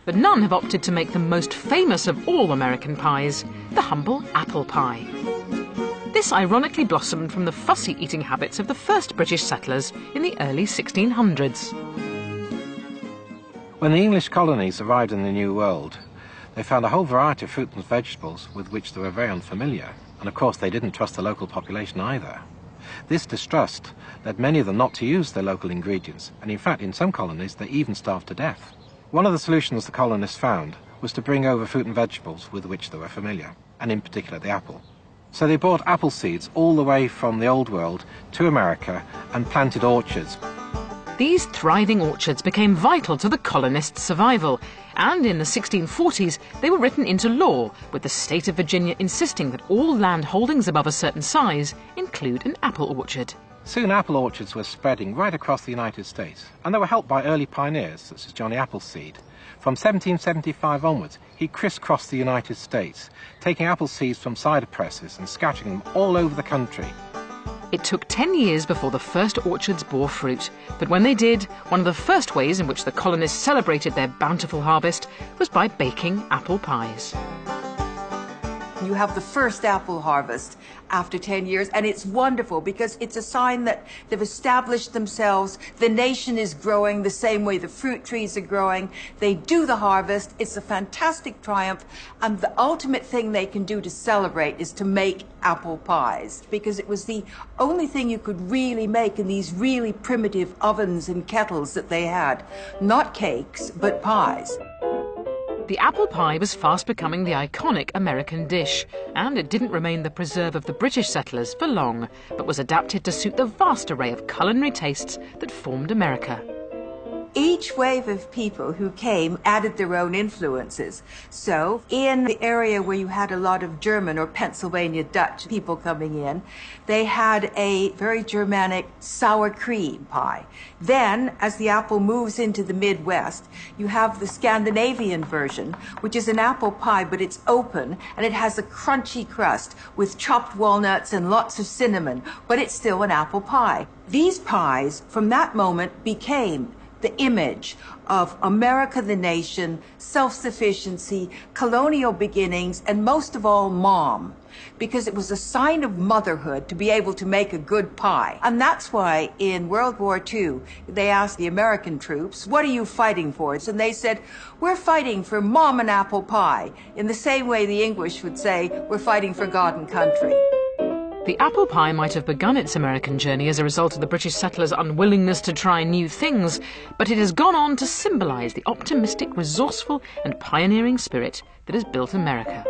but none have opted to make the most famous of all American pies, the humble apple pie. This ironically blossomed from the fussy eating habits of the first British settlers in the early 1600s. When the English colonies arrived in the New World, they found a whole variety of fruit and vegetables with which they were very unfamiliar, and of course they didn't trust the local population either. This distrust led many of them not to use their local ingredients, and in fact in some colonies they even starved to death. One of the solutions the colonists found was to bring over fruit and vegetables with which they were familiar, and in particular the apple. So they brought apple seeds all the way from the Old World to America and planted orchards. These thriving orchards became vital to the colonists' survival, and in the 1640s they were written into law, with the state of Virginia insisting that all land holdings above a certain size include an apple orchard. Soon apple orchards were spreading right across the United States, and they were helped by early pioneers such as Johnny Appleseed. From 1775 onwards, he crisscrossed the United States, taking apple seeds from cider presses and scattering them all over the country. It took 10 years before the first orchards bore fruit, but when they did, one of the first ways in which the colonists celebrated their bountiful harvest was by baking apple pies. You have the first apple harvest after 10 years, and it's wonderful because it's a sign that they've established themselves. The nation is growing the same way the fruit trees are growing. They do the harvest. It's a fantastic triumph, and the ultimate thing they can do to celebrate is to make apple pies, because it was the only thing you could really make in these really primitive ovens and kettles that they had. Not cakes, but pies. The apple pie was fast becoming the iconic American dish, and it didn't remain the preserve of the British settlers for long, but was adapted to suit the vast array of culinary tastes that formed America. Each wave of people who came added their own influences. So in the area where you had a lot of German or Pennsylvania Dutch people coming in, they had a very Germanic sour cream pie. Then, as the apple moves into the Midwest, you have the Scandinavian version, which is an apple pie, but it's open, and it has a crunchy crust with chopped walnuts and lots of cinnamon, but it's still an apple pie. These pies, from that moment, became the image of America the nation, self-sufficiency, colonial beginnings, and most of all, mom. Because it was a sign of motherhood to be able to make a good pie. And that's why in World War II, they asked the American troops, "What are you fighting for?" And they said, "We're fighting for mom and apple pie," in the same way the English would say, "We're fighting for God and country." The apple pie might have begun its American journey as a result of the British settlers' unwillingness to try new things, but it has gone on to symbolize the optimistic, resourceful and pioneering spirit that has built America.